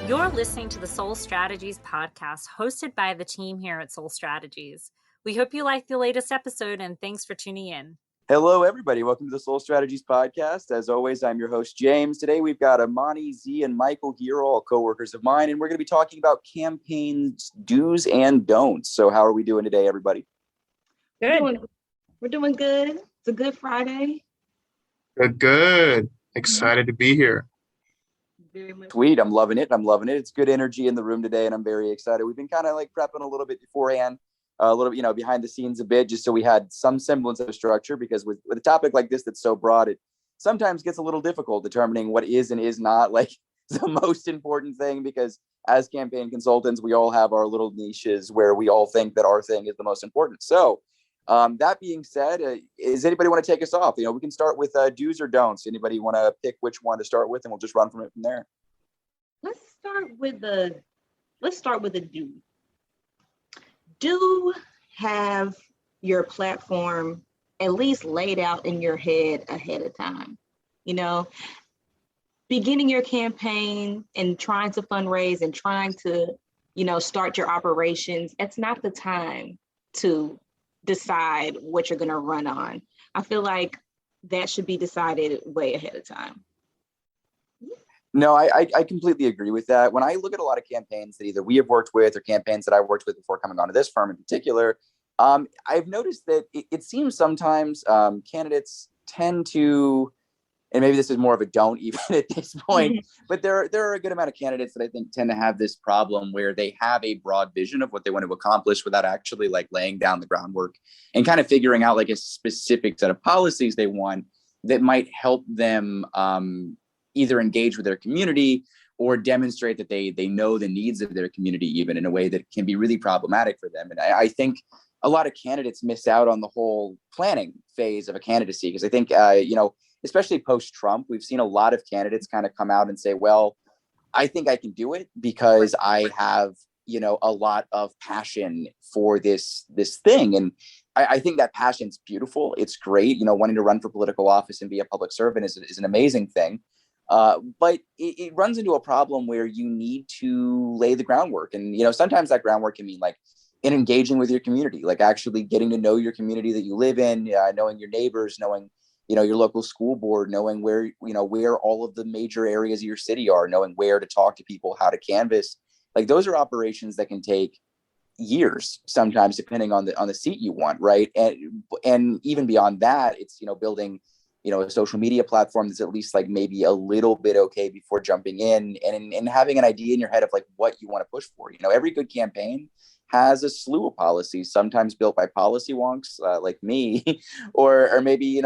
You're listening to the SoleStrategies podcast, hosted by the team here at SoleStrategies. We hope you like the latest episode, and thanks for tuning in. Hello, everybody. Welcome to the SoleStrategies podcast. As always, I'm your host, James. Today, we've got Amani, Z, and Michael here, all co-workers of mine, and we're going to be talking about campaigns, do's and don'ts. So how are we doing today, everybody? Good. We're doing good. It's a good Friday. Good. Excited to be here. Very much. Sweet. I'm loving it. It's good energy in the room today, and I'm very excited. We've been kind of like prepping a little bit beforehand, a little, behind the scenes a bit, just so we had some semblance of a structure, because with a topic like this that's so broad, it sometimes gets a little difficult determining what is and is not like the most important thing, because as campaign consultants, we all have our little niches where we all think that our thing is the most important. So that being said, does anybody want to take us off? We can start with do's or don'ts. Anybody want to pick which one to start with, and we'll just run from it from there. Let's start with the do. Do have your platform at least laid out in your head ahead of time. Beginning your campaign and trying to fundraise and trying to, start your operations, it's not the time to decide what you're going to run on. I feel like that should be decided way ahead of time. No, I completely agree with that. When I look at a lot of campaigns that either we have worked with or campaigns that I've worked with before coming onto this firm in particular, I've noticed that it seems sometimes candidates tend to, and maybe this is more of a don't even at this point, but there are a good amount of candidates that I think tend to have this problem where they have a broad vision of what they want to accomplish without actually like laying down the groundwork and kind of figuring out like a specific set of policies they want that might help them either engage with their community or demonstrate that they know the needs of their community, even in a way that can be really problematic for them. And I think a lot of candidates miss out on the whole planning phase of a candidacy, because I think, especially post-Trump, we've seen a lot of candidates kind of come out and say, well, I think I can do it because I have, a lot of passion for this thing. And I think that passion's beautiful. It's great. Wanting to run for political office and be a public servant is an amazing thing. But it runs into a problem where you need to lay the groundwork. And, sometimes that groundwork can mean like in engaging with your community, like actually getting to know your community that you live in, knowing your neighbors, knowing, your local school board, knowing where all of the major areas of your city are, knowing where to talk to people, how to canvass. Like those are operations that can take years, sometimes depending on the seat you want. Right. And even beyond that, it's, building a social media platform that's at least like maybe a little bit okay before jumping in and having an idea in your head of like what you want to push for. Every good campaign has a slew of policies, sometimes built by policy wonks like me, or maybe,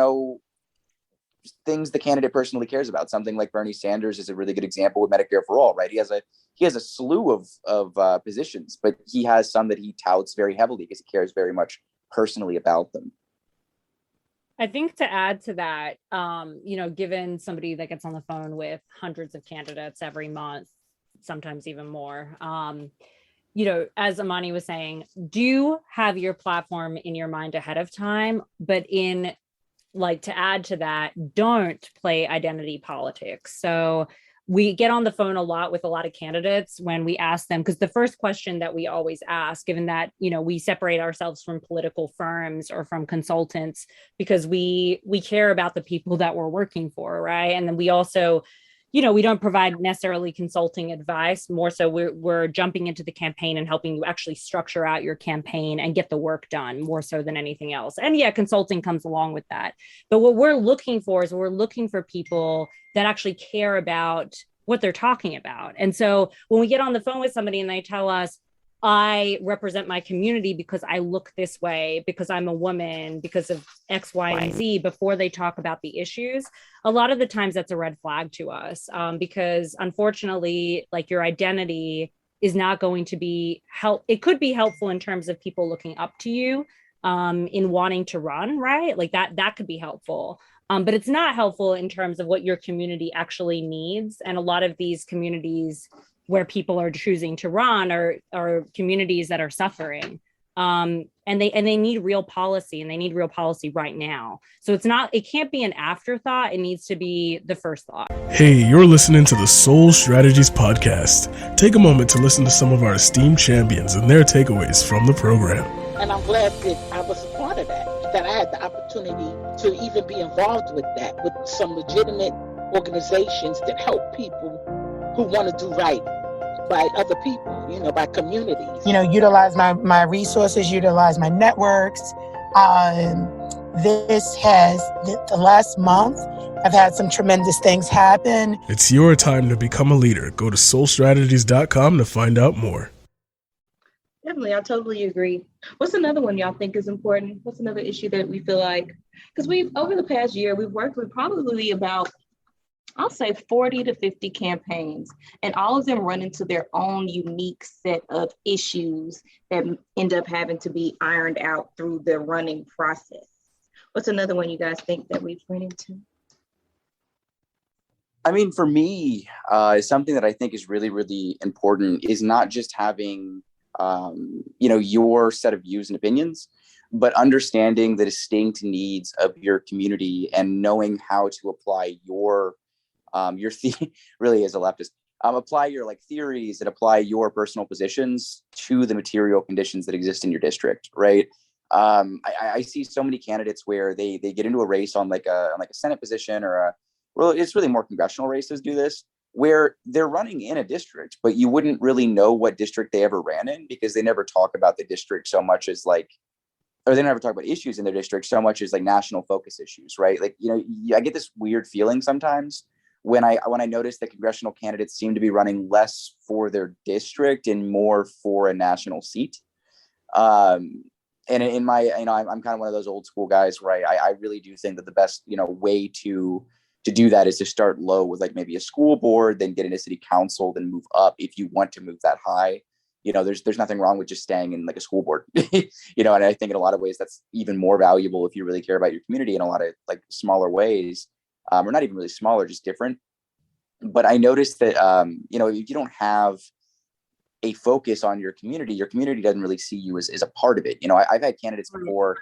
things the candidate personally cares about. Something like Bernie Sanders is a really good example with Medicare for All, right? He has a slew of positions, but he has some that he touts very heavily because he cares very much personally about them. I think to add to that, given somebody that gets on the phone with hundreds of candidates every month, sometimes even more, as Amani was saying, do have your platform in your mind ahead of time, but to add to that, don't play identity politics. So we get on the phone a lot with a lot of candidates when we ask them, because the first question that we always ask, given that, we separate ourselves from political firms or from consultants, because we care about the people that we're working for, right? And then we also, we don't provide necessarily consulting advice. More so, we're jumping into the campaign and helping you actually structure out your campaign and get the work done more so than anything else. And yeah, consulting comes along with that. But what we're looking for people that actually care about what they're talking about. And so when we get on the phone with somebody and they tell us, I represent my community because I look this way, because I'm a woman, because of X, Y, and Z, before they talk about the issues, a lot of the times that's a red flag to us, because unfortunately, like your identity is not going to be it could be helpful in terms of people looking up to you in wanting to run, right? Like that could be helpful. But it's not helpful in terms of what your community actually needs. And a lot of these communities where people are choosing to run are communities that are suffering. And they need real policy, and they need real policy right now. So it can't be an afterthought. It needs to be the first thought. Hey, you're listening to the SoleStrategies podcast. Take a moment to listen to some of our esteemed champions and their takeaways from the program. And I'm glad that I was a part of that I had the opportunity to even be involved with that, with some legitimate organizations that help people who want to do right by other people, by communities. Utilize my resources, utilize my networks. The last month, I've had some tremendous things happen. It's your time to become a leader. Go to SoleStrategies.com to find out more. Definitely, I totally agree. What's another one y'all think is important? What's another issue that we feel like, because over the past year, we've worked with probably about, I'll say 40 to 50 campaigns, and all of them run into their own unique set of issues that end up having to be ironed out through the running process. What's another one you guys think that we've run into? I mean, for me, something that I think is really, really important is not just having, your set of views and opinions, but understanding the distinct needs of your community and knowing how to apply really as a leftist, apply your theories and apply your personal positions to the material conditions that exist in your district, right? I see so many candidates where they get into a race on a Senate position it's really more congressional races do this, where they're running in a district, but you wouldn't really know what district they ever ran in because they never talk about the district so much as or they never talk about issues in their district so much as national focus issues, right? I get this weird feeling sometimes when I notice that congressional candidates seem to be running less for their district and more for a national seat. And in my, I'm kind of one of those old school guys where I really do think that the best, way to do that is to start low with maybe a school board, then get into city council, then move up if you want to move that high. There's nothing wrong with just staying in a school board, and I think in a lot of ways that's even more valuable if you really care about your community in a lot of smaller ways, or not even really smaller, just different. But I noticed that, if you don't have a focus on your community doesn't really see you as a part of it. I've had candidates before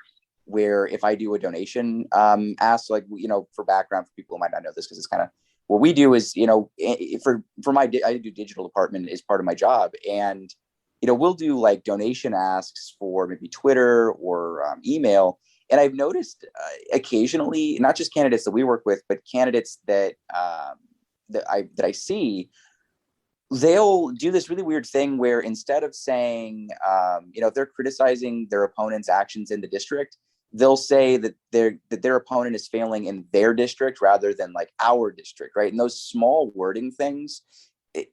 where if I do a donation ask, for background for people who might not know this, because it's kind of what we do is, I do digital department as part of my job. And, we'll do donation asks for maybe Twitter or email. And I've noticed occasionally, not just candidates that we work with, but candidates that I see, they'll do this really weird thing where instead of saying, if they're criticizing their opponent's actions in the district, they'll say that their opponent is failing in their district rather than our district, right? And those small wording things,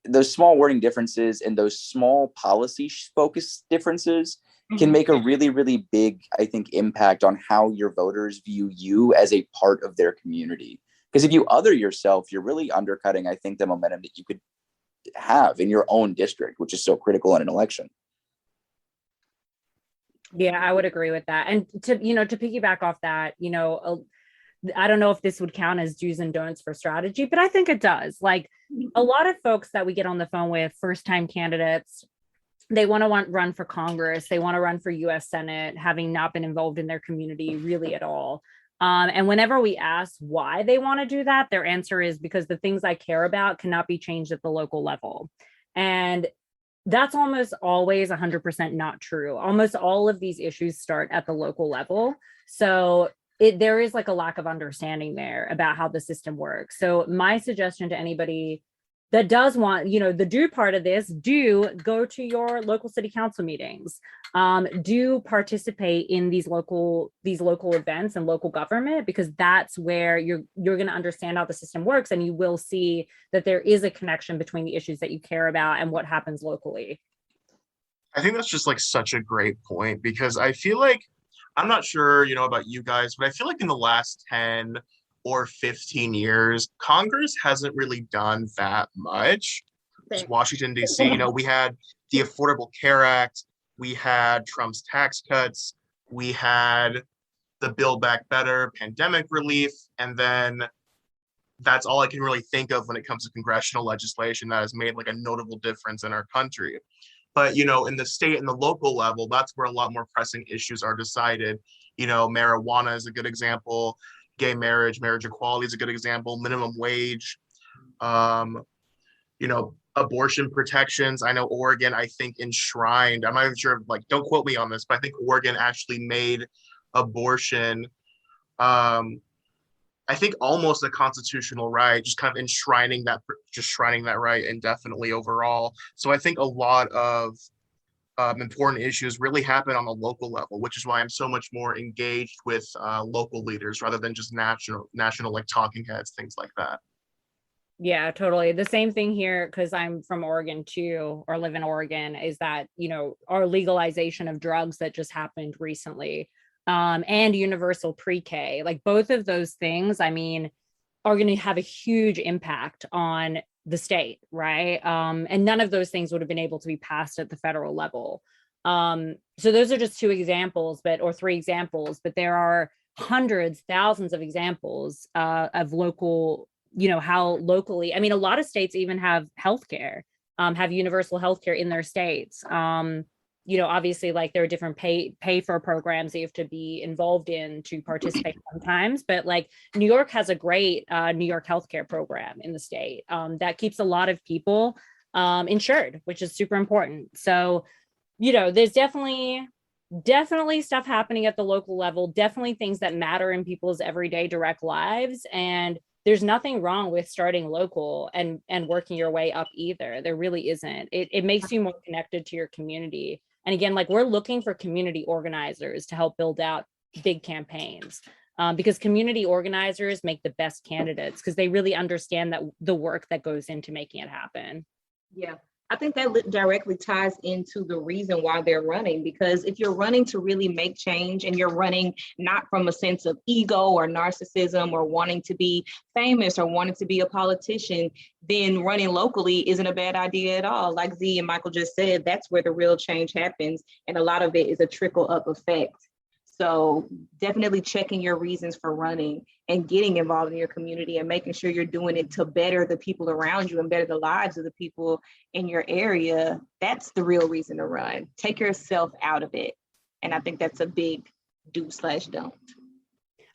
those small wording differences and those small policy focus differences can make a really, really big, I think, impact on how your voters view you as a part of their community. Because if you other yourself, you're really undercutting, I think, the momentum that you could have in your own district, which is so critical in an election. Yeah, I would agree with that. And to piggyback off that, I don't know if this would count as do's and don'ts for strategy, but I think it does. A lot of folks that we get on the phone with, first-time candidates, they want to run for Congress. They want to run for US Senate, having not been involved in their community really at all. And whenever we ask why they want to do that, their answer is because the things I care about cannot be changed at the local level. And that's almost always 100% not true. Almost all of these issues start at the local level. So there is a lack of understanding there about how the system works. So my suggestion to anybody that does want, the do part of this, do go to your local city council meetings, do participate in these local events and local government, because that's where you're going to understand how the system works, and you will see that there is a connection between the issues that you care about and what happens locally. I think that's just such a great point, because I feel I'm not sure, about you guys, but I feel in the last 10 or 15 years, Congress hasn't really done that much. Washington, D.C., we had the Affordable Care Act, we had Trump's tax cuts, we had the Build Back Better pandemic relief, and then that's all I can really think of when it comes to congressional legislation that has made a notable difference in our country. But, in the state and the local level, that's where a lot more pressing issues are decided. Marijuana is a good example. Gay marriage, marriage equality is a good example. Minimum wage, um, abortion protections. I know Oregon, I think, enshrined, I'm not even sure, don't quote me on this, but I think Oregon actually made abortion, I think, almost a constitutional right, just kind of enshrining that right indefinitely overall. So I think a lot of important issues really happen on the local level, which is why I'm so much more engaged with local leaders rather than just national like talking heads, things like that. Yeah, totally. The same thing here, because I'm from Oregon too, or live in Oregon, is that, our legalization of drugs that just happened recently, and universal pre-K, like both of those things, I mean, are going to have a huge impact on the state, right? And none of those things would have been able to be passed at the federal level. So those are just two examples, or three examples, but there are hundreds, thousands of examples of local, how locally, I mean, a lot of states even have healthcare, have universal healthcare in their states. Obviously, like, there are different pay for programs that you have to be involved in to participate sometimes, but like New York has a great New York healthcare program in the state that keeps a lot of people insured, which is super important. So, there's definitely stuff happening at the local level, definitely things that matter in people's everyday direct lives. And there's nothing wrong with starting local and working your way up either. There really isn't. It makes you more connected to your community. And again, like, we're looking for community organizers to help build out big campaigns, because community organizers make the best candidates because they really understand the work that goes into making it happen. Yeah. I think that directly ties into the reason why they're running, because if you're running to really make change and you're running not from a sense of ego or narcissism or wanting to be famous or wanting to be a politician, then running locally isn't a bad idea at all. Like Z and Michael just said, that's where the real change happens. And a lot of it is a trickle up effect. So definitely checking your reasons for running and getting involved in your community and making sure you're doing it to better the people around you and better the lives of the people in your area. That's the real reason to run. Take yourself out of it. And I think that's a big do/don't.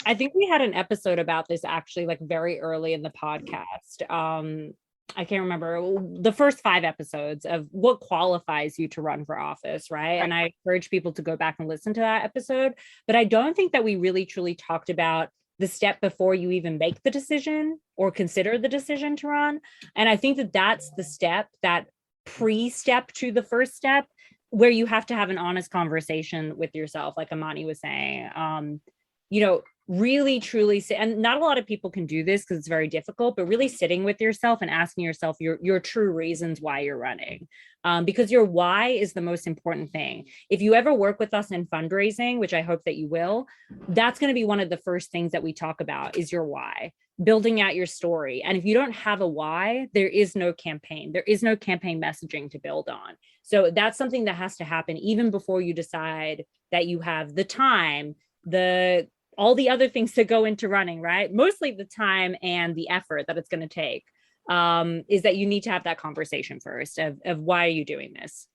I think we had an episode about this actually, like, very early in the podcast. I can't remember the first 5 episodes of what qualifies you to run for office, right? And I encourage people to go back and listen to that episode. But I don't think that we really truly talked about the step before you even make the decision or consider the decision to run. And I think that that's the step, that pre-step to the first step, where you have to have an honest conversation with yourself, like Amani was saying. Really truly sit, and not a lot of people can do this because it's very difficult, but really sitting with yourself and asking yourself your true reasons why you're running, because your why is the most important thing. If you ever work with us in fundraising, which I hope that you will, that's going to be one of the first things that we talk about is your why, building out your story. And if you don't have a why, there is no campaign. There is no campaign messaging to build on. So that's something that has to happen even before you decide that you have the time, all the other things that go into running, right? Mostly the time and the effort that it's going to take, is that you need to have that conversation first of why are you doing this?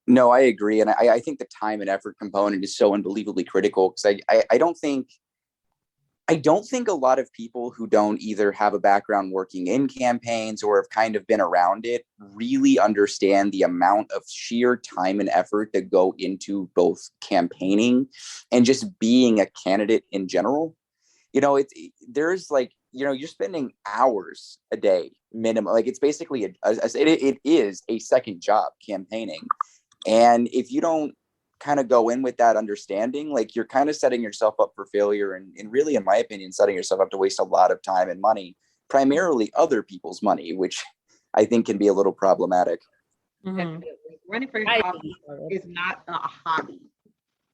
No, I agree. And I think the time and effort component is so unbelievably critical, because I don't think a lot of people who don't either have a background working in campaigns or have kind of been around it really understand the amount of sheer time and effort that go into both campaigning and just being a candidate in general. There's like, you're spending hours a day minimum. Like, it's basically it is a second job, campaigning. And if you don't kind of go in with that understanding, like, you're kind of setting yourself up for failure and really, in my opinion, setting yourself up to waste a lot of time and money, primarily other people's money, which I think can be a little problematic. Mm-hmm. Running for office is not a hobby.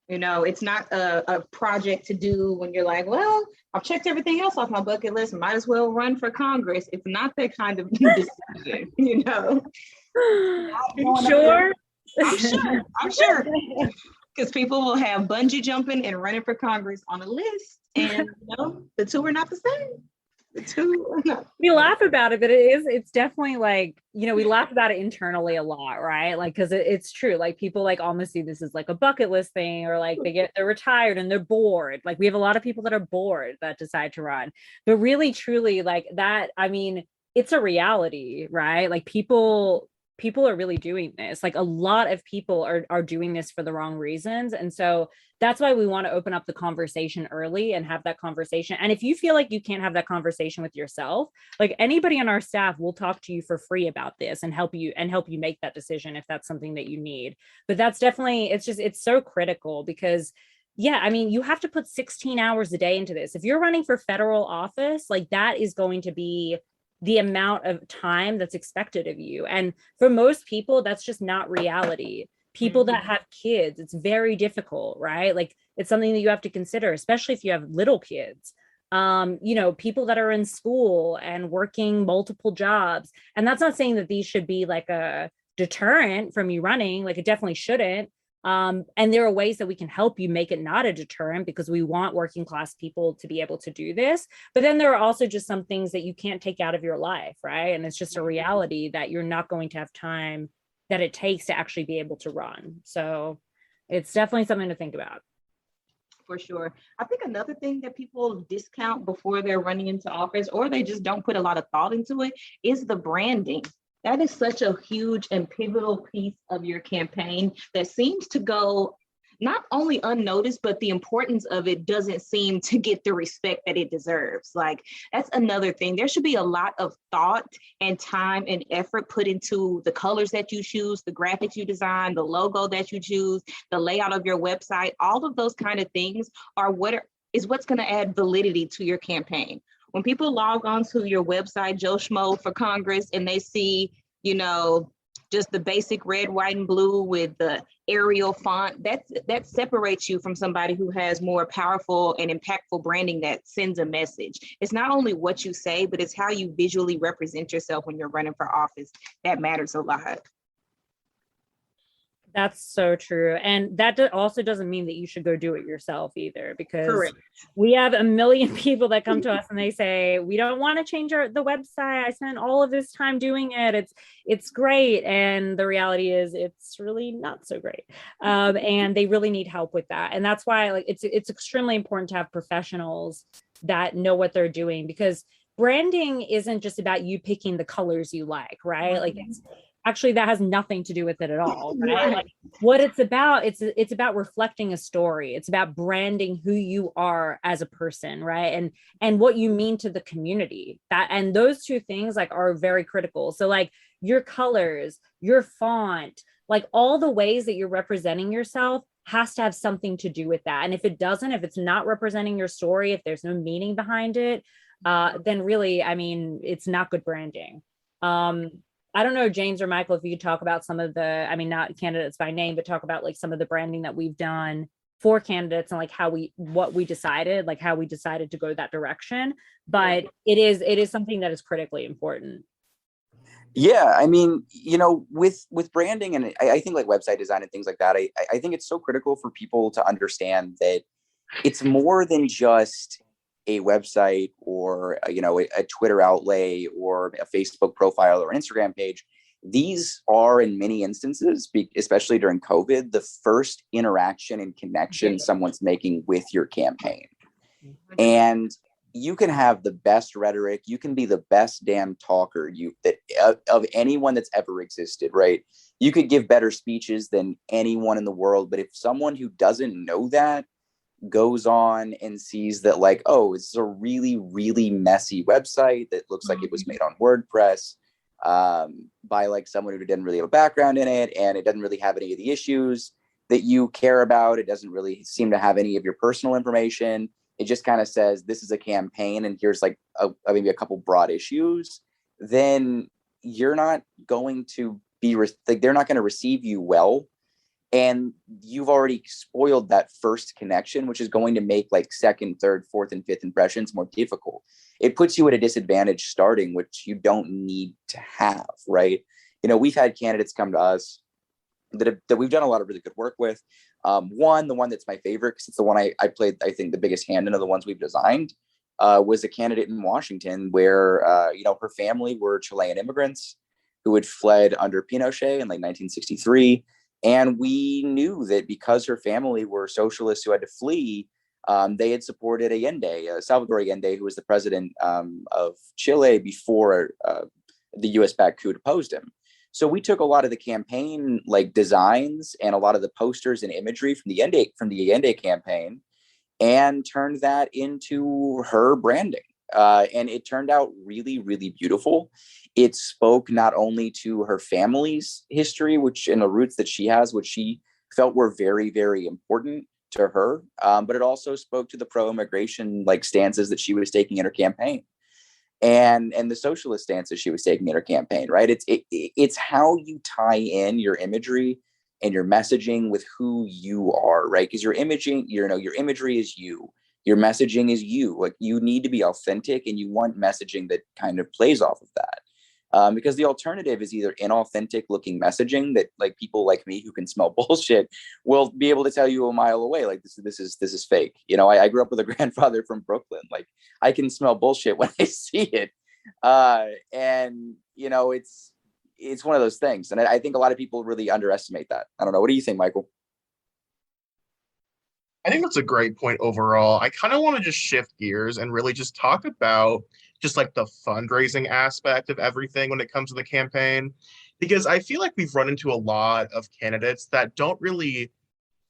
It's not a project to do when you're like, well, I've checked everything else off my bucket list, might as well run for Congress. It's not that kind of decision, Sure. I'm sure. Because people will have bungee jumping and running for Congress on a list, and the two are not the same. We laugh about it, but it's definitely like, we laugh about it internally a lot, right? Like, because it's true. Like, people like almost see this as like a bucket list thing, or like they're retired and they're bored. Like, we have a lot of people that are bored that decide to run, but really, truly, like that. I mean, it's a reality, right? Like, people are really doing this. Like, a lot of people are doing this for the wrong reasons, and so that's why we want to open up the conversation early and have that conversation. And if you feel like you can't have that conversation with yourself, like, anybody on our staff will talk to you for free about this and help you make that decision if that's something that you need. But that's definitely, it's so critical because, yeah, I mean, you have to put 16 hours a day into this. If you're running for federal office, like, that is going to be the amount of time that's expected of you. And for most people, that's just not reality. People that have kids, it's very difficult, right? Like, it's something that you have to consider, especially if you have little kids. People that are in school and working multiple jobs. And that's not saying that these should be like a deterrent from you running. Like, it definitely shouldn't. And there are ways that we can help you make it not a deterrent, because we want working class people to be able to do this. But then there are also just some things that you can't take out of your life, right? And it's just a reality that you're not going to have time that it takes to actually be able to run. So it's definitely something to think about. For sure. I think another thing that people discount before they're running into office, or they just don't put a lot of thought into it, is the branding. That is such a huge and pivotal piece of your campaign that seems to go not only unnoticed, but the importance of it doesn't seem to get the respect that it deserves. Like, that's another thing. There should be a lot of thought and time and effort put into the colors that you choose, the graphics you design, the logo that you choose, the layout of your website. All of those kind of things are what's going to add validity to your campaign. When people log on to your website, Joe Schmo for Congress, and they see, just the basic red, white, and blue with the Arial font, that separates you from somebody who has more powerful and impactful branding that sends a message. It's not only what you say, but it's how you visually represent yourself when you're running for office. That matters a lot. That's so true. And that also doesn't mean that you should go do it yourself either, because Correct. we have a million people that come to us and they say, we don't want to change the website. I spent all of this time doing it. It's great. And the reality is it's really not so great. And they really need help with that. And that's why, like, it's extremely important to have professionals that know what they're doing, because branding isn't just about you picking the colors you like, right? Like, actually, that has nothing to do with it at all, right? Like, what it's about, it's about reflecting a story. It's about branding who you are as a person, right? And what you mean to the community. And those two things, like, are very critical. So, like, your colors, your font, like, all the ways that you're representing yourself has to have something to do with that. And if it's not representing your story, if there's no meaning behind it, then really, I mean, it's not good branding. I don't know, James or Michael, if you could talk about some of not candidates by name, but talk about like some of the branding that we've done for candidates and like how we decided to go that direction. But it is something that is critically important. Yeah, I mean, with branding, and I think like website design and things like that, I think it's so critical for people to understand that it's more than just a website or a Twitter outlay or a Facebook profile or Instagram page. These are, in many instances, especially during COVID, the first interaction and connection someone's making with your campaign. And you can have the best rhetoric, you can be the best damn talker of anyone that's ever existed, right? You could give better speeches than anyone in the world, but if someone who doesn't know that goes on and sees that, like, oh, it's a really, really messy website that looks like it was made on WordPress by like someone who didn't really have a background in it, and it doesn't really have any of the issues that you care about. It doesn't really seem to have any of your personal information. It just kind of says this is a campaign and here's like maybe a couple broad issues. Then you're not going to be they're not going to receive you well. And you've already spoiled that first connection, which is going to make like second, third, fourth, and fifth impressions more difficult. It puts you at a disadvantage starting, which you don't need to have, right? We've had candidates come to us that we've done a lot of really good work with. The one that's my favorite, because it's the one I played, I think, the biggest hand in of the ones we've designed, was a candidate in Washington where, her family were Chilean immigrants who had fled under Pinochet in like 1963. And we knew that because her family were socialists who had to flee, they had supported Allende, Salvador Allende, who was the president of Chile before the US-backed coup deposed him. So we took a lot of the campaign like designs and a lot of the posters and imagery from the Allende campaign and turned that into her branding. And it turned out really, really beautiful. It spoke not only to her family's history, which and the roots that she has, which she felt were very, very important to her, but it also spoke to the pro-immigration like stances that she was taking in her campaign, and the socialist stances she was taking in her campaign. Right? It's how you tie in your imagery and your messaging with who you are, right? Because your imaging, your imagery is you. Your messaging is you. Like you need to be authentic, and you want messaging that kind of plays off of that. Because the alternative is either inauthentic looking messaging that like people like me who can smell bullshit will be able to tell you a mile away. Like this is fake. I grew up with a grandfather from Brooklyn. Like I can smell bullshit when I see it. And it's one of those things. And I think a lot of people really underestimate that. I don't know. What do you think, Michael? I think that's a great point overall. I kind of want to just shift gears and really just talk about just like the fundraising aspect of everything when it comes to the campaign, because I feel like we've run into a lot of candidates that don't really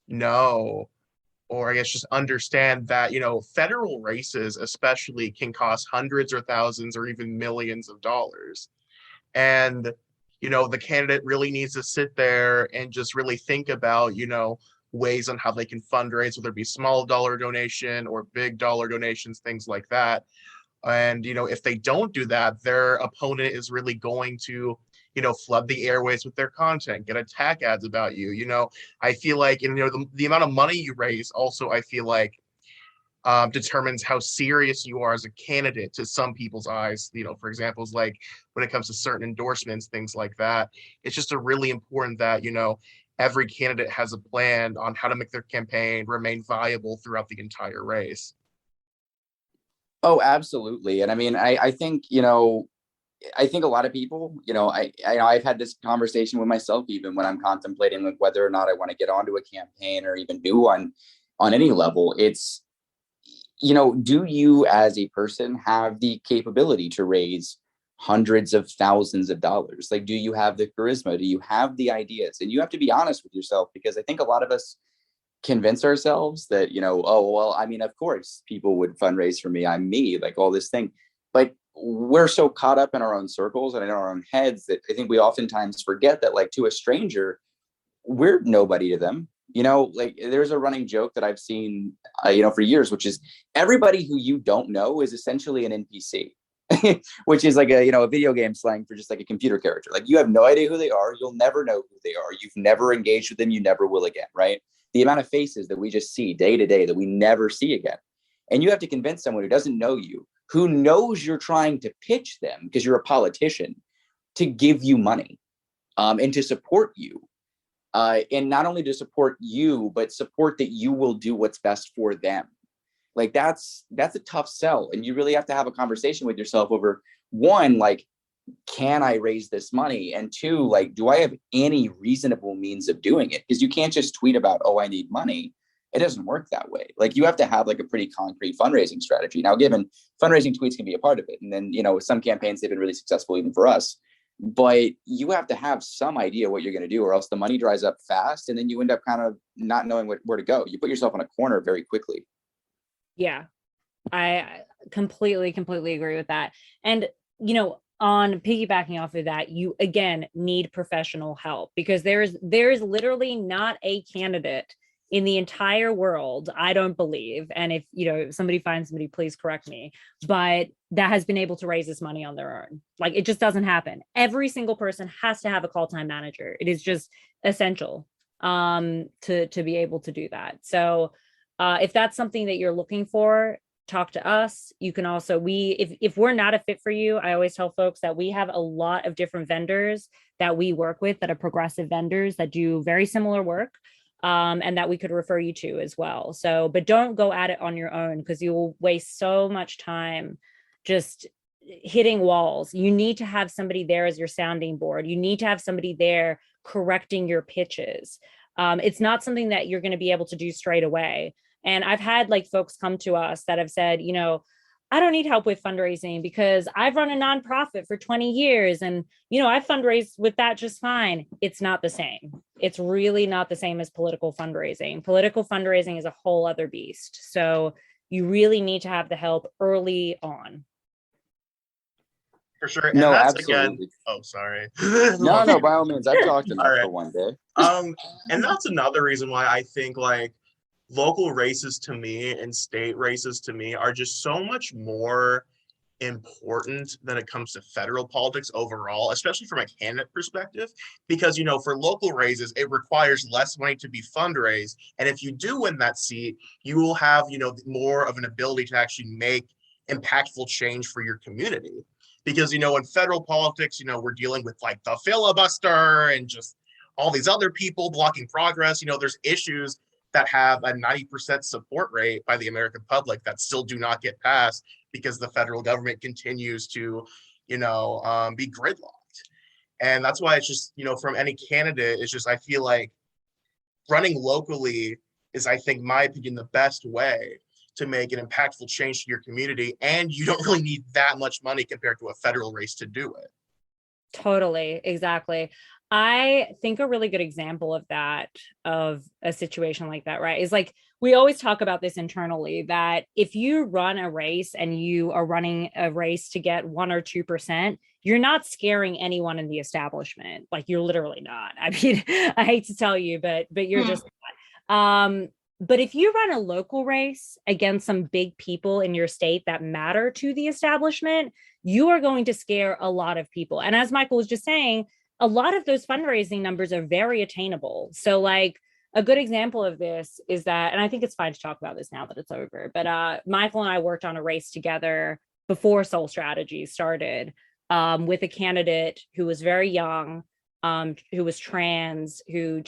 know, or I guess just understand that, federal races especially can cost hundreds or thousands or even millions of dollars. And, the candidate really needs to sit there and just really think about, ways on how they can fundraise, whether it be small dollar donation or big dollar donations, things like that. And, if they don't do that, their opponent is really going to, flood the airways with their content, get attack ads about you. I feel like, the amount of money you raise also, I feel like, determines how serious you are as a candidate to some people's eyes. For example, like when it comes to certain endorsements, things like that, it's just a really important that, every candidate has a plan on how to make their campaign remain viable throughout the entire race. Oh, absolutely. And I mean, I think, I think a lot of people, I've had this conversation with myself, even when I'm contemplating like whether or not I want to get onto a campaign or even do one on any level. It's, do you as a person have the capability to raise hundreds of thousands of dollars? Like, do you have the charisma? Do you have the ideas? And you have to be honest with yourself, because I think a lot of us convince ourselves that, oh, well, I mean, of course, people would fundraise for me. I'm me, like all this thing. But we're so caught up in our own circles and in our own heads that I think we oftentimes forget that, like, to a stranger, we're nobody to them. Like there's a running joke that I've seen, for years, which is everybody who you don't know is essentially an NPC, which is like a video game slang for just like a computer character. Like you have no idea who they are. You'll never know who they are. You've never engaged with them. You never will again. Right. The amount of faces that we just see day to day that we never see again. And you have to convince someone who doesn't know you, who knows you're trying to pitch them because you're a politician, to give you money, and to support you. And not only to support you, but support that you will do what's best for them. Like that's a tough sell. And you really have to have a conversation with yourself over, one, like, can I raise this money? And two, like, do I have any reasonable means of doing it? Because you can't just tweet about, oh, I need money. It doesn't work that way. Like you have to have like a pretty concrete fundraising strategy. Now, given fundraising tweets can be a part of it. And then, some campaigns, they've been really successful even for us. But you have to have some idea what you're going to do, or else the money dries up fast. And then you end up kind of not knowing where to go. You put yourself in a corner very quickly. Yeah, I completely agree with that. And, on piggybacking off of that, you again need professional help, because there is literally not a candidate in the entire world, I don't believe, and if somebody finds somebody, please correct me, but that has been able to raise this money on their own. Like it just doesn't happen. Every single person has to have a call time manager. It is just essential to be able to do that. So if that's something that you're looking for, talk to us. You can also, if we're not a fit for you, I always tell folks that we have a lot of different vendors that we work with that are progressive vendors that do very similar work. and that we could refer you to as well. So, but don't go at it on your own, because you will waste so much time just hitting walls. You need to have somebody there as your sounding board. You need to have somebody there correcting your pitches. It's not something that you're going to be able to do straight away. And I've had like folks come to us that have said, you know, I don't need help with fundraising because I've run a nonprofit for 20 years and, you know, I fundraise with that just fine. It's not the same. It's really not the same as political fundraising. Political fundraising is a whole other beast. So you really need to have the help early on. For sure. And No, that's absolutely. again, oh, sorry. No, by all means, I've talked enough All right. for one day. And that's another reason why I think like local races to me and state races to me are just so much more important than it comes to federal politics overall, especially from a candidate perspective, because, you know, for local races, it requires less money to be fundraised. And if you do win that seat, you will have, you know, more of an ability to actually make impactful change for your community. Because, you know, in federal politics, you know, we're dealing with like the filibuster and just all these other people blocking progress. You know, there's issues that have a 90% support rate by the American public that still do not get passed because the federal government continues to, you know, be gridlocked. And that's why it's just, you know, from any candidate, it's just, I feel like running locally is, I think, my opinion, the best way to make an impactful change to your community. And you don't really need that much money compared to a federal race to do it. Totally. Exactly. I think a really good example of that, of a situation like that, right, is like, we always talk about this internally, that if you run a race and you are running a race to get 1 or 2%, you're not scaring anyone in the establishment. Like, you're literally not. I mean, I hate to tell you, but you're just not. But if you run a local race against some big people in your state that matter to the establishment, you are going to scare a lot of people. And as Michael was just saying, a lot of those fundraising numbers are very attainable. So like a good example of this is that, and I think it's fine to talk about this now that it's over, but Michael and I worked on a race together before SoleStrategies started, with a candidate who was very young, who was trans, who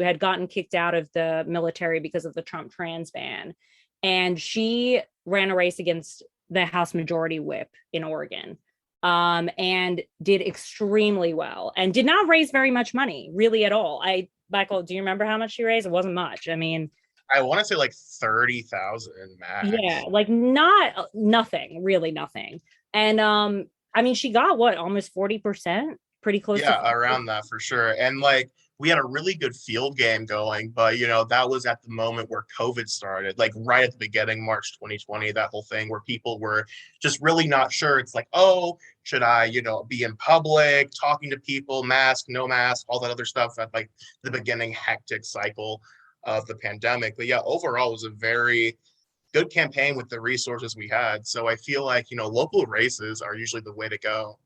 had gotten kicked out of the military because of the Trump trans ban. And she ran a race against the House Majority Whip in Oregon, and did extremely well and did not raise very much money really at all. Michael, do you remember how much she raised? It wasn't much. I mean, I want to say like 30,000 max. Yeah, like nothing, really nothing. And I mean, she got what, almost 40%, pretty close. Yeah, to around that for sure. And like we had a really good field game going, but you know, that was at the moment where COVID started, like right at the beginning, March 2020, that whole thing where people were just really not sure. It's like, oh, should I, you know, be in public, talking to people, mask, no mask, all that other stuff at like the beginning hectic cycle of the pandemic. But yeah, overall it was a very good campaign with the resources we had. So I feel like, you know, local races are usually the way to go.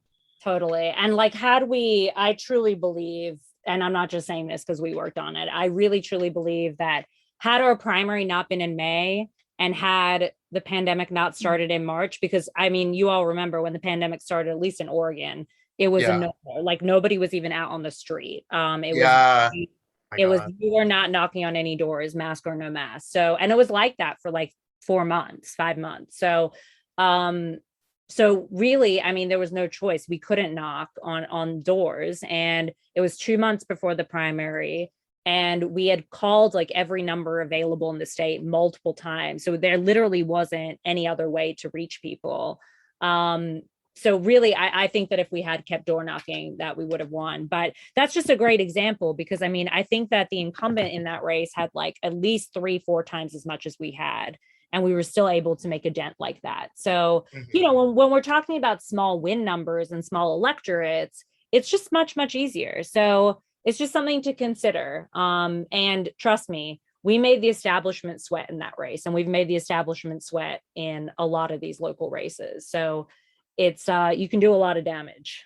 Totally. And like, I truly believe, and I'm not just saying this because we worked on it, I really truly believe that had our primary not been in May and had the pandemic not started in March, because I mean, you all remember when the pandemic started, at least in Oregon, it was like nobody was even out on the street. It was, you were not knocking on any doors, mask or no mask. So, and it was like that for like 5 months. So really, I mean, there was no choice. We couldn't knock on doors, and it was 2 months before the primary, and we had called like every number available in the state multiple times. So there literally wasn't any other way to reach people. So really, I think that if we had kept door knocking, that we would have won. But that's just a great example, because I mean, I think that the incumbent in that race had like at least 3-4 times as much as we had, and we were still able to make a dent like that. So, you know, when we're talking about small win numbers and small electorates, it's just much, much easier. So it's just something to consider. And trust me, we made the establishment sweat in that race, and we've made the establishment sweat in a lot of these local races. So it's, you can do a lot of damage.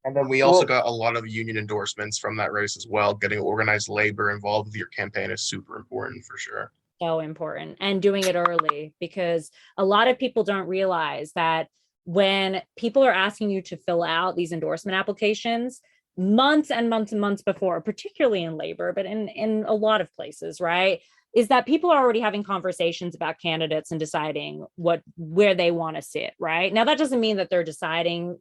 And then we also got a lot of union endorsements from that race as well. Getting organized labor involved with your campaign is super important for sure. So important, and doing it early, because a lot of people don't realize that when people are asking you to fill out these endorsement applications, months and months and months before, particularly in labor, but in a lot of places, right? Is that people are already having conversations about candidates and deciding where they want to sit, right? Now, that doesn't mean that they're deciding,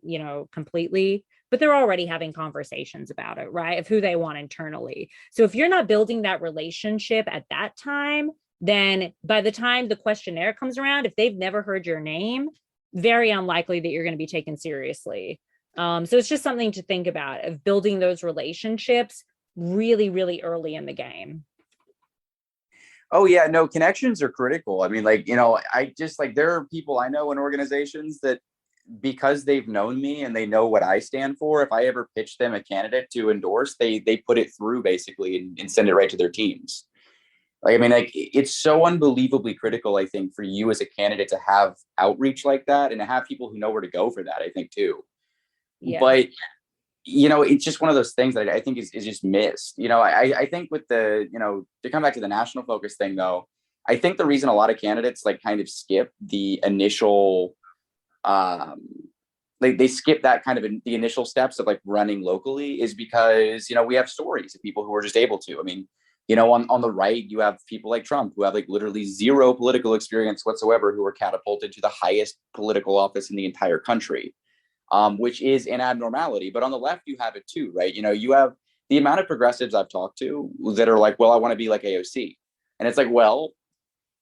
completely, but they're already having conversations about it, right? Of who they want internally. So if you're not building that relationship at that time, then by the time the questionnaire comes around, if they've never heard your name, very unlikely that you're going to be taken seriously. So it's just something to think about, of building those relationships really, really early in the game. Oh yeah, no, connections are critical. I mean, I just there are people I know in organizations that, because they've known me and they know what I stand for, if I ever pitch them a candidate to endorse, they put it through basically and send it right to their teams. It's so unbelievably critical, I think, for you as a candidate to have outreach like that and to have people who know where to go for that, I think too. Yeah. But it's just one of those things that I think is just missed. I think with the, to come back to the national focus thing though, I think the reason a lot of candidates kind of skip the initial, they skip that kind of the initial steps of running locally is because, we have stories of people who are just able to. I mean, on the right, you have people like Trump who have literally zero political experience whatsoever, who are catapulted to the highest political office in the entire country. Which is an abnormality. But on the left, you have it too, right? You have the amount of progressives I've talked to that are well, I want to be like AOC. And it's well,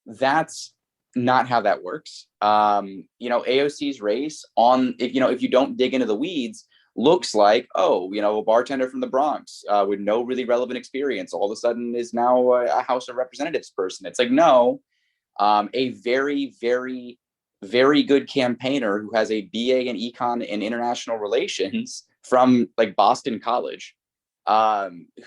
that's not how that works. AOC's race if you don't dig into the weeds, looks like, a bartender from the Bronx with no really relevant experience all of a sudden is now a House of Representatives person. It's no, a very, very, very good campaigner who has a BA in econ and international relations from Boston College,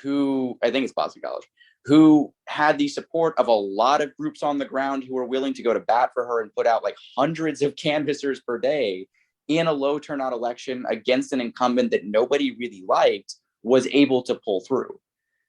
who I think it's Boston College, who had the support of a lot of groups on the ground who were willing to go to bat for her and put out hundreds of canvassers per day in a low turnout election against an incumbent that nobody really liked, was able to pull through.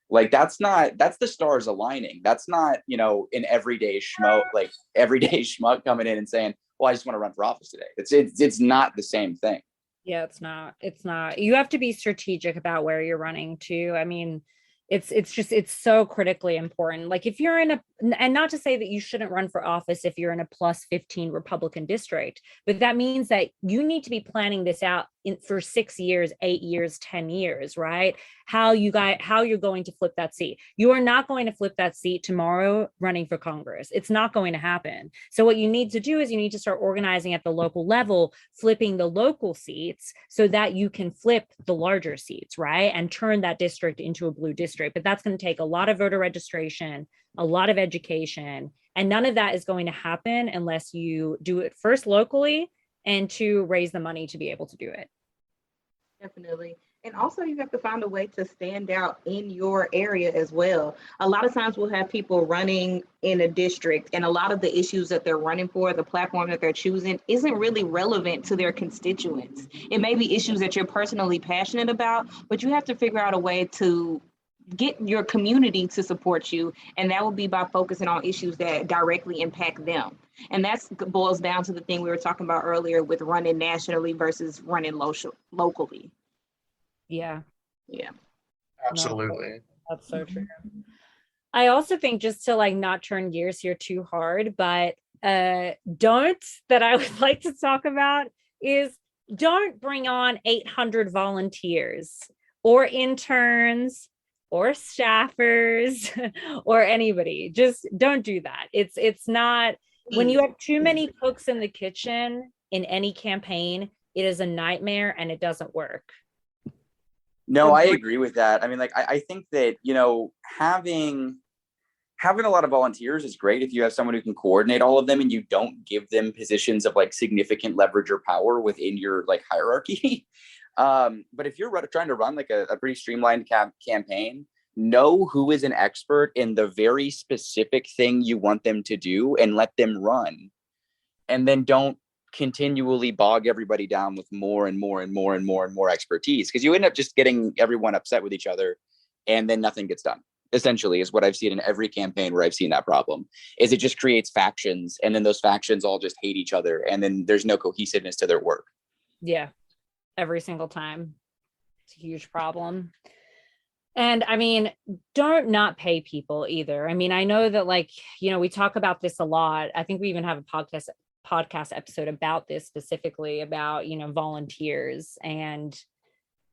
That's the stars aligning. That's not, an everyday schmuck coming in and saying, well, I just want to run for office today. It's not the same thing. Yeah, it's not. You have to be strategic about where you're running to. I mean, it's so critically important. If you're and not to say that you shouldn't run for office if you're in a +15 Republican district, but that means that you need to be planning this out for 6 years, 8 years, 10 years, right? How you're going to flip that seat. You are not going to flip that seat tomorrow running for Congress. It's not going to happen. So what you need to do is you need to start organizing at the local level, flipping the local seats so that you can flip the larger seats, right? And turn that district into a blue district. But that's going to take a lot of voter registration, a lot of education, and none of that is going to happen unless you do it first locally and to raise the money to be able to do it. Definitely. And also you have to find a way to stand out in your area as well. A lot of times we'll have people running in a district and a lot of the issues that they're running for, the platform that they're choosing, isn't really relevant to their constituents. It may be issues that you're personally passionate about, but you have to figure out a way to get your community to support you. And that will be by focusing on issues that directly impact them. And that boils down to the thing we were talking about earlier with running nationally versus running locally. Yeah. Absolutely. No, that's so true. I also think, just to not turn gears here too hard, but that I would like to talk about is, don't bring on 800 volunteers or interns or staffers or anybody. Just don't do that. It's not, when you have too many cooks in the kitchen in any campaign, it is a nightmare and it doesn't work. No, I agree with that. I mean, I think that, having a lot of volunteers is great if you have someone who can coordinate all of them and you don't give them positions of significant leverage or power within your hierarchy. But if you're trying to run a pretty streamlined campaign, know who is an expert in the very specific thing you want them to do and let them run. And then don't continually bog everybody down with more and more and more and more and more expertise, because you end up just getting everyone upset with each other and then nothing gets done. Essentially is what I've seen in every campaign where I've seen that problem, is it just creates factions and then those factions all just hate each other and then there's no cohesiveness to their work. Yeah. Every single time. It's a huge problem. And I mean, don't not pay people either. I mean, I know that, like, you know, we talk about this a lot. I think we even have a podcast episode about this, specifically about, you know, volunteers. And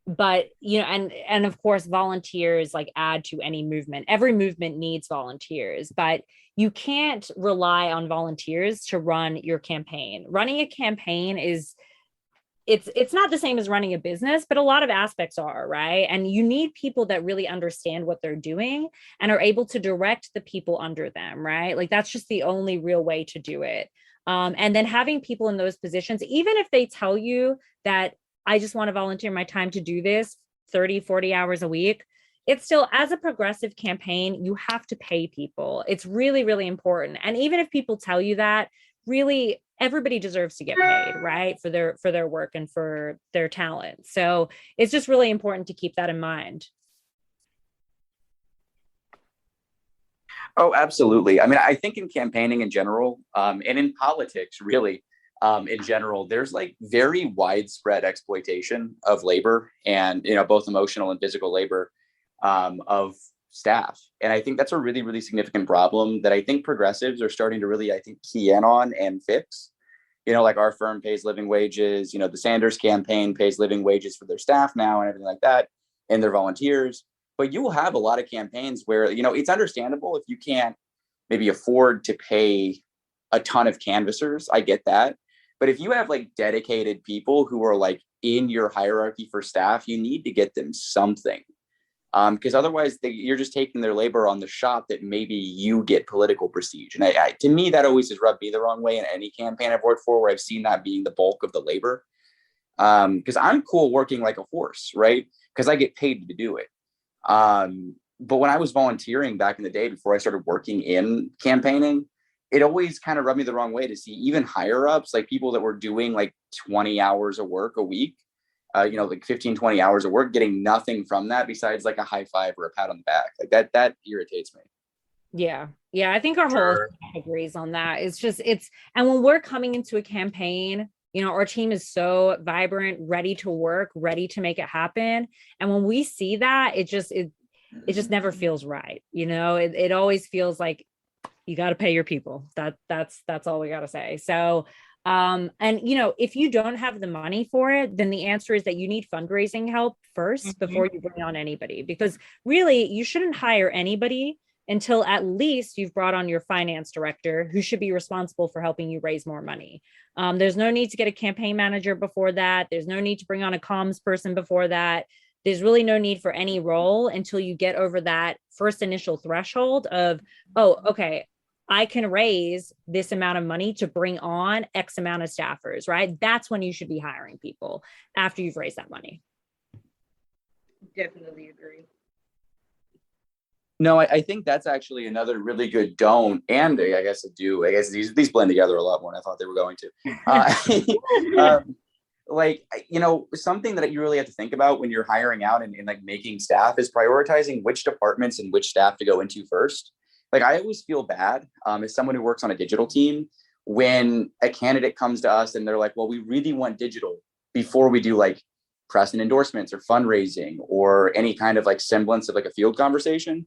but, you know, and of course volunteers like add to any movement. Every movement needs volunteers, but you can't rely on volunteers to run your campaign. Running a campaign is, it's not the same as running a business, but a lot of aspects are, right? And you need people that really understand what they're doing and are able to direct the people under them, right? Like that's just the only real way to do it. And then having people in those positions, even if they tell you that I just want to volunteer my time to do this 30, 40 hours a week, it's still, as a progressive campaign, you have to pay people. It's really, really important. And even if people tell you that, really everybody deserves to get paid, right? For their work and for their talent. So it's just really important to keep that in mind. Oh, absolutely. I mean, I think in campaigning in general, and in politics, really, in general, there's like very widespread exploitation of labor and, you know, both emotional and physical labor of staff. And I think that's a really, really significant problem that I think progressives are starting to really, I think, key in on and fix. You know, like our firm pays living wages, you know, the Sanders campaign pays living wages for their staff now and everything like that, and their volunteers. But you will have a lot of campaigns where, you know, it's understandable if you can't maybe afford to pay a ton of canvassers. I get that. But if you have like dedicated people who are like in your hierarchy for staff, you need to get them something. Because otherwise you're just taking their labor on the shot that maybe you get political prestige. And to me, that always has rubbed me the wrong way in any campaign I've worked for, where I've seen that being the bulk of the labor. Because I'm cool working like a horse, right? Because I get paid to do it. But when I was volunteering back in the day, before I started working in campaigning, it always kind of rubbed me the wrong way to see even higher ups, like people that were doing like 20 hours of work a week, you know, like 15, 20 hours of work, getting nothing from that besides like a high five or a pat on the back. Like that irritates me. Yeah. Yeah. I think our whole staff agrees on that. It's just, and when we're coming into a campaign, you know, our team is so vibrant, ready to work, ready to make it happen. And when we see that, it just never feels right. You know, it always feels like you got to pay your people. That's all we got to say. So, and you know, if you don't have the money for it, then the answer is that you need fundraising help first before you bring on anybody, because really you shouldn't hire anybody until at least you've brought on your finance director, who should be responsible for helping you raise more money. There's no need to get a campaign manager before that. There's no need to bring on a comms person before that. There's really no need for any role until you get over that first initial threshold of, oh, okay, I can raise this amount of money to bring on X amount of staffers, right? That's when you should be hiring people, after you've raised that money. Definitely agree. No, I think that's actually another really good don't, and I guess a do. I guess these blend together a lot more than I thought they were going to. Like, you know, something that you really have to think about when you're hiring out and like making staff is prioritizing which departments and which staff to go into first. Like, I always feel bad as someone who works on a digital team when a candidate comes to us and they're like, well, we really want digital before we do like press and endorsements or fundraising or any kind of like semblance of like a field conversation.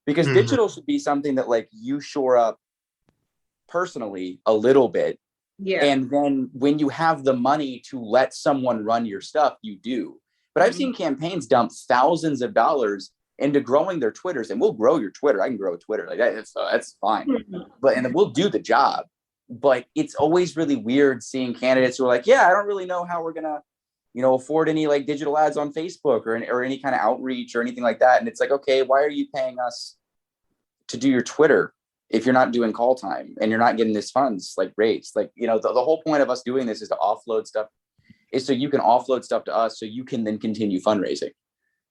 Because digital should be something that like you shore up personally a little bit. Yeah. And then when you have the money to let someone run your stuff, you do. But I've seen campaigns dump thousands of dollars into growing their Twitters, and we'll grow your Twitter. I can grow a Twitter like that. That's fine. But and then we'll do the job. But it's always really weird seeing candidates who are like, yeah, I don't really know how we're gonna, you know, afford any like digital ads on Facebook or any kind of outreach or anything like that. And it's like, okay, why are you paying us to do your Twitter if you're not doing call time and you're not getting this funds like raised? Like, you know, the whole point of us doing this is to offload stuff, is so you can offload stuff to us so you can then continue fundraising.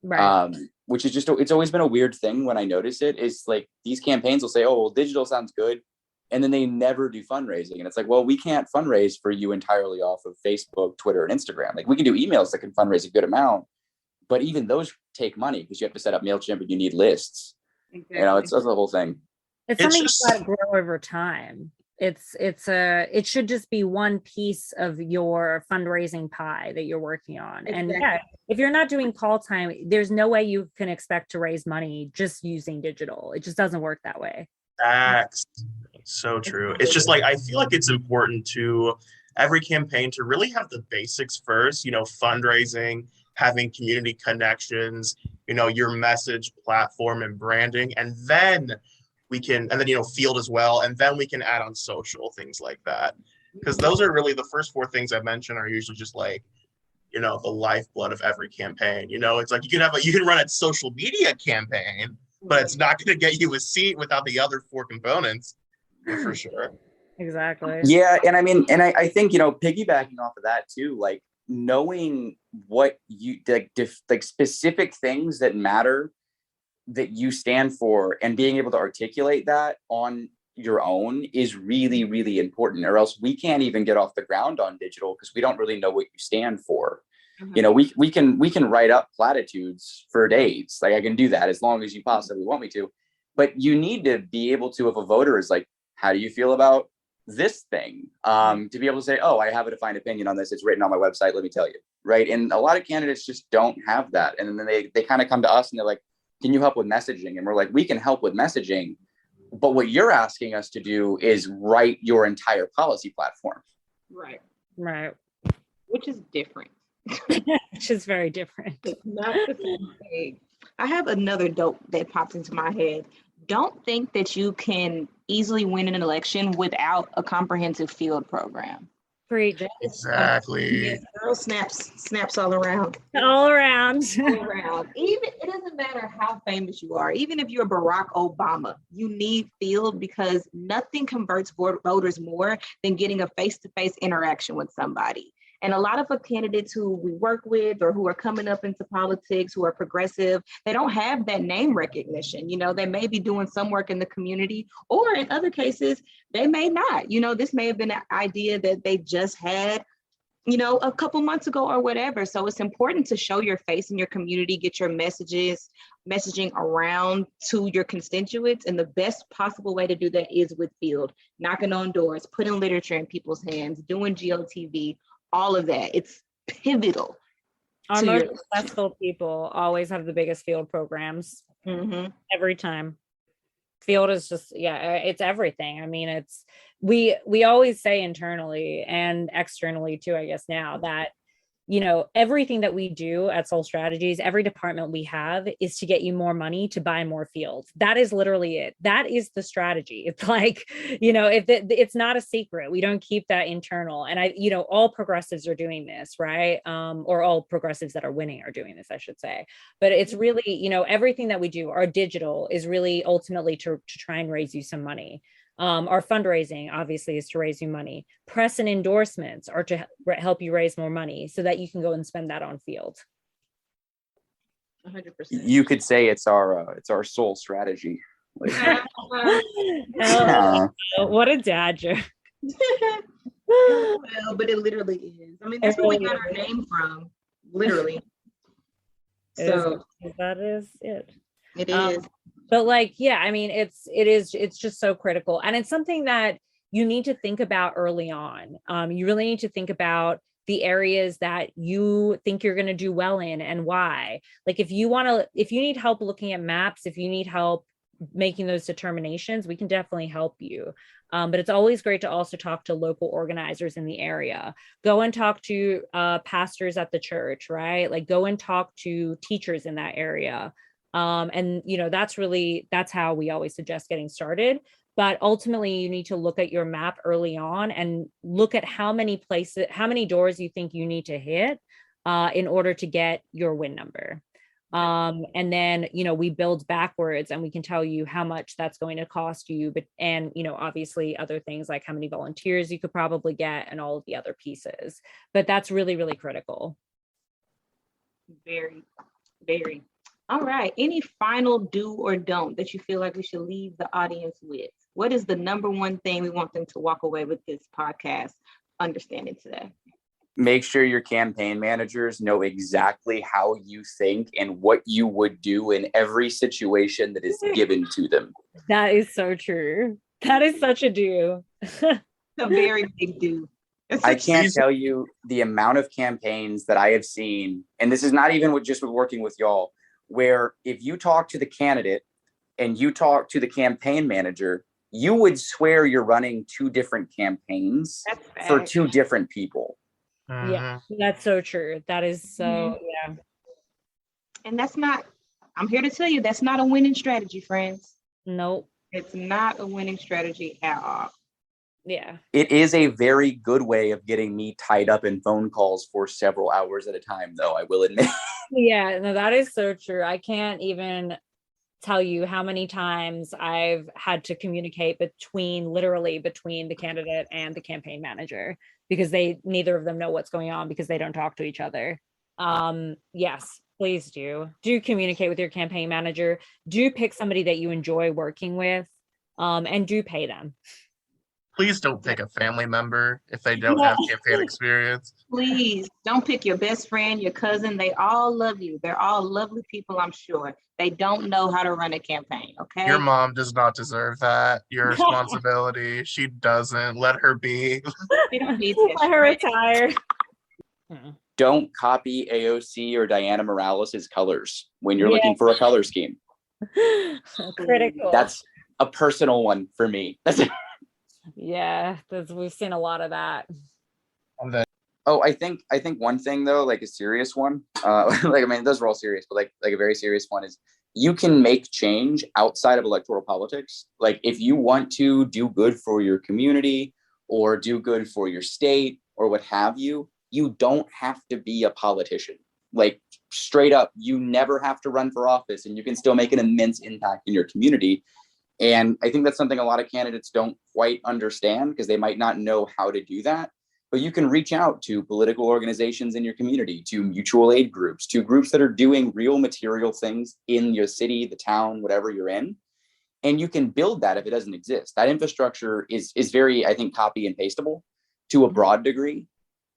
Right. Which is just, it's always been a weird thing when I notice it, is like these campaigns will say, oh, well, digital sounds good. And then they never do fundraising. And it's like, well, we can't fundraise for you entirely off of Facebook, Twitter, and Instagram. Like, we can do emails that can fundraise a good amount, but even those take money because you have to set up MailChimp and you need lists. Exactly. You know, it's the whole thing. It's something you've got to grow over time. It should just be one piece of your fundraising pie that you're working on. And yeah, if you're not doing call time, there's no way you can expect to raise money just using digital. It just doesn't work that way. Facts. So true. It's just like, I feel like it's important to every campaign to really have the basics first, fundraising, having community connections, your message, platform, and branding. And then field as well. And then we can add on social, things like that. Because those are really the first four things I mentioned are usually just like, the lifeblood of every campaign. It's like you can run a social media campaign, but it's not going to get you a seat without the other four components, for sure. Exactly. Yeah. And I mean, and I think, piggybacking off of that too, like knowing what you like specific things that matter that you stand for and being able to articulate that on your own is really, really important, or else we can't even get off the ground on digital because we don't really know what you stand for. Mm-hmm. We can write up platitudes for days. Like I can do that as long as you possibly want me to, but you need to be able to, if a voter is like, how do you feel about this thing? To be able to say, oh, I have a defined opinion on this. It's written on my website. Let me tell you. Right. And a lot of candidates just don't have that. And then they kind of come to us and they're like, can you help with messaging? And we're like, we can help with messaging. But what you're asking us to do is write your entire policy platform. Right. Right. Which is different. Which is very different. It's not the same thing. I have another dope that pops into my head. Don't think that you can easily win an election without a comprehensive field program. Great. Exactly. Girl snaps all around. All around. All around. Even it doesn't matter how famous you are. Even if you're Barack Obama, you need field because nothing converts voters more than getting a face-to-face interaction with somebody. And a lot of the candidates who we work with or who are coming up into politics, who are progressive, they don't have that name recognition. They may be doing some work in the community, or in other cases, they may not. This may have been an idea that they just had, a couple months ago or whatever. So it's important to show your face in your community, get your messaging around to your constituents. And the best possible way to do that is with field, knocking on doors, putting literature in people's hands, doing GOTV, all of that. It's pivotal. Our most successful people always have the biggest field programs. Mm-hmm. Every time. Field is just, it's everything. I mean, we always say internally and externally too, I guess now, that everything that we do at SoleStrategies, every department we have is to get you more money to buy more fields. That is literally it. That is the strategy. It's like, it's not a secret. We don't keep that internal. And all progressives are doing this, right? Or all progressives that are winning are doing this, I should say. But it's really, everything that we do, our digital is really ultimately to try and raise you some money. Our fundraising obviously is to raise you money. Press and endorsements are to help you raise more money so that you can go and spend that on field. 100%. You could say it's our sole strategy. What a dad joke. Well, but it literally is. I mean, that's where we got our name from, literally. So that is it. It is. But I mean, it's just so critical. And it's something that you need to think about early on. You really need to think about the areas that you think you're going to do well in and why. Like if you need help looking at maps, if you need help making those determinations, we can definitely help you. But it's always great to also talk to local organizers in the area. Go and talk to pastors at the church, right? Like go and talk to teachers in that area. And that's how we always suggest getting started. But ultimately you need to look at your map early on and look at how many doors you think you need to hit in order to get your win number. And then, we build backwards and we can tell you how much that's going to cost you, and obviously other things like how many volunteers you could probably get and all of the other pieces, but that's really, really critical. Very, very. All right. Any final do or don't that you feel like we should leave the audience with? What is the number one thing we want them to walk away with this podcast understanding today? Make sure your campaign managers know exactly how you think and what you would do in every situation that is given to them. That is so true. That is such a do. A very big do. I can't tell you the amount of campaigns that I have seen, and this is not even with working with y'all, where if you talk to the candidate and you talk to the campaign manager, you would swear you're running two different campaigns for two different people. Yeah, that's so true. That is so, yeah. And that's not, I'm here to tell you, that's not a winning strategy, friends. Nope. It's not a winning strategy at all. Yeah. It is a very good way of getting me tied up in phone calls for several hours at a time, though, I will admit. Yeah, no, that is so true. I can't even tell you how many times I've had to communicate literally between the candidate and the campaign manager, because neither of them know what's going on because they don't talk to each other. Yes, please do communicate with your campaign manager. Do pick somebody that you enjoy working with, and do pay them. Please don't pick a family member if they don't have campaign experience. Please don't pick your best friend, your cousin. They all love you. They're all lovely people, I'm sure. They don't know how to run a campaign, okay? Your mom does not deserve that. Your responsibility. She doesn't. Let her be. You don't need to let her retire. Don't copy AOC or Diana Morales' colors when you're looking for a color scheme. Critical. That's a personal one for me. Yeah, we've seen a lot of that. Oh, I think one thing though, like a serious one, like, I mean, those are all serious, but like a very serious one is you can make change outside of electoral politics. Like if you want to do good for your community or do good for your state or what have you, you don't have to be a politician. Like straight up, you never have to run for office and you can still make an immense impact in your community. And I think that's something a lot of candidates don't quite understand because they might not know how to do that. But you can reach out to political organizations in your community, to mutual aid groups, to groups that are doing real material things in your city, the town, whatever you're in. And you can build that if it doesn't exist. That infrastructure is very, I think, copy and pastable to a broad degree.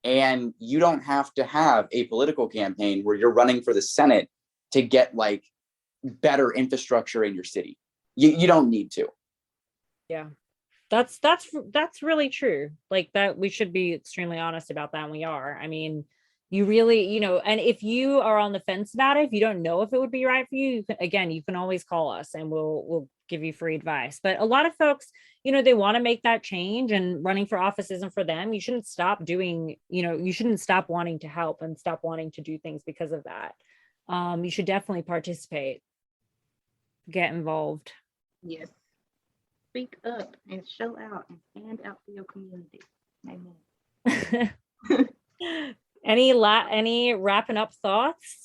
And you don't have to have a political campaign where you're running for the Senate to get like better infrastructure in your city. You don't need to. Yeah, that's really true. Like that, we should be extremely honest about that, and we are. I mean, you really, and if you are on the fence about it, if you don't know if it would be right for you, you can always call us and we'll give you free advice. But a lot of folks, they want to make that change, and running for office isn't for them. You shouldn't stop doing, you shouldn't stop wanting to help and stop wanting to do things because of that. You should definitely participate, get involved. Yes. Speak up and show out and stand out for your community. Amen. Any wrapping up thoughts?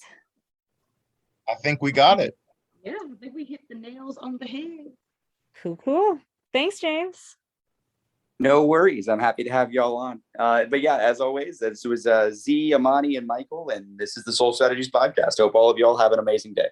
I think we got it. Yeah, I think we hit the nails on the head. Cool. Thanks, James. No worries. I'm happy to have y'all on. But yeah, as always, this was Z, Amani, and Michael, and this is the Soul Strategies podcast. Hope all of y'all have an amazing day.